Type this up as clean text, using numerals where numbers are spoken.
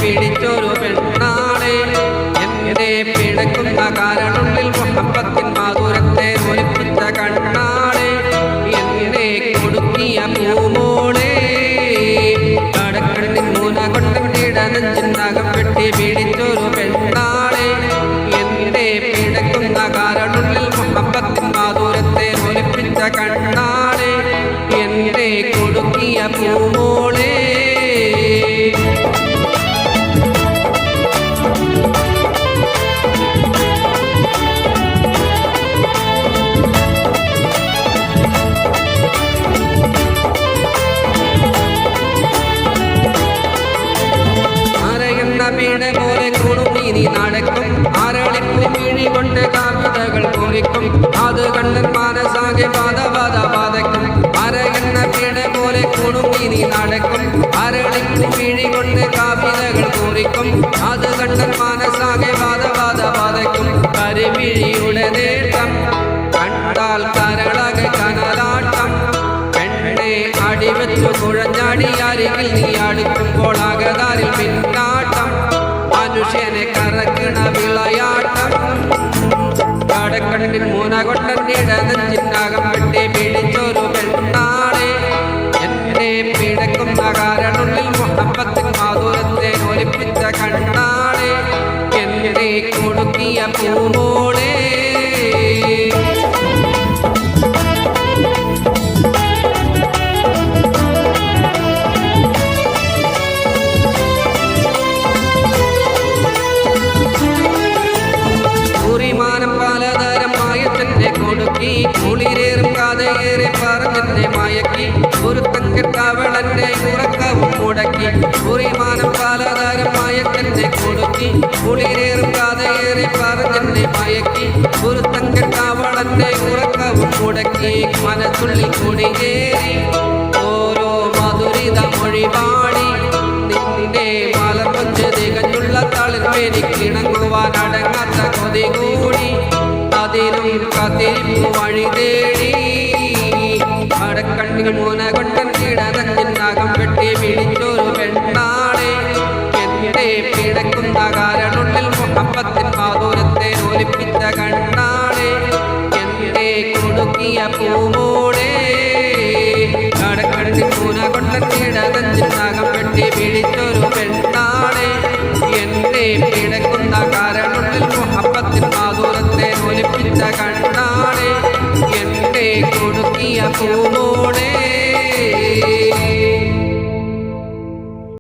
പിടിച്ചൊരു പെണ്ണാളെ എന്നെ പിടക്കുന്ന കാരണുള്ളിൽ മുഹബത്തിൻ മാധുരത്തെ ഒലിപ്പിച്ച കണ്ണാളെ എന്നെ കൊടുക്കിയ പൂമോളെ കടക്കണ്ണിൻ മൂന കൊണ്ടകപ്പെട്ടി പിടിച്ചൊരു പെണ്ണാളെ എന്നെ പിടക്കുന്ന കാരണുള്ളിൽ മുഹബത്തിൻ മാധുരത്തെ ഒലിപ്പിച്ച കണ്ണാളെ എന്നെ കൊടുക്കിയ പൂമോളെ വീട് പോലെ കുടുങ്ങി നീ നടക്കും ആരളിപ്പു പിഴി കൊണ്ട് കവിതകൾ കുറിക്കും അത് കണ്ണൻ മനസാകെ പാതപാതപാതക്കും അരയുന്ന വീട് പോലെ കുടുങ്ങി നീ നടക്കും ആരളിപ്പു പിഴി കൊണ്ട് കവിതകൾ കുറിക്കും അത് കണ്ണൻ മനസാകെ പാതപാതപാതക്കും കരിമിഴിയുടെ നേട്ടം കണ്ടാൽ കരളകെ കനലാട്ടം പെണ്ണെ അടിവെച്ചു കുഴഞ്ഞാടി അരികിൽ നീ അടുക്കുമ്പോൾ അകതാരിൽ പിന്നാട്ടം മനുഷ്യനെ കറക്കണ വിളയാട്ടം കടക്കണ്ണിൽ മൂന കൊണ്ടീടനഞ്ചിനകം വെട്ടി പിടിച്ചൊരു പെണ്ണാളെ എന്നെ പിടക്കുന്ന കാരണുള്ളിൽ മുഹബത്തിൻ മാധുരത്തെ ഒലിപ്പിച്ച കണ്ണാളെ എന്നെ കൊടുക്കിയ പൂമോളെ കുളിരേറും കാതയേറെ പറഞ്ഞെന്നെ മയക്കി ഒരുത്തം കെട്ടവളെന്നെ ഉറക്കവും മുടക്കി കുറിമാനം കാലതാരം മയക്കെന്നെ കൊടുക്കി കുളിരേറും കാതയേറെ പറഞ്ഞെന്നെ മയക്കി ഒരുത്തം കെട്ടവളെന്നെ ഉറക്കവും മുടക്കി മനസ്സുള്ളിൽ കുടിയേറി ഓരോ മധുരിത മൊഴിപാടി നിന്നെ മലർവഞ്ച് തികഞ്ഞുള്ള തളിർമേനിക്കിണങ്ങുവാൻ അടങ്ങാത്ത കൊതി കൂടി അതിലും കാത്തിരിപ്പു വഴി തേടി അടക്കണ്ണിൽ മൂന കൊണ്ടീടനഞ്ചിനകം വെട്ടി പിടിച്ചൊരു പെണ്ണാളെ എന്നെ പിടക്കുന്ന കാരണുള്ളിൽ മുഹബത്തിൻ മാധുരത്തെ ഒലിപ്പിച്ച കണ്ണാളെ എന്നെ കൊടുക്കിയ പൂമോളെ അടക്കണ്ണിൽ മൂന കൊണ്ടീടനഞ്ചിനകം വെട്ടി പിടിച്ചൊരു പെണ്ണാളെ എന്നെ പിടക്കുന്ന കാരണുള്ളിൽ മുഹബത്തിൻ മാധുരത്തെ ഒലിപ്പിച്ച കണ്ണ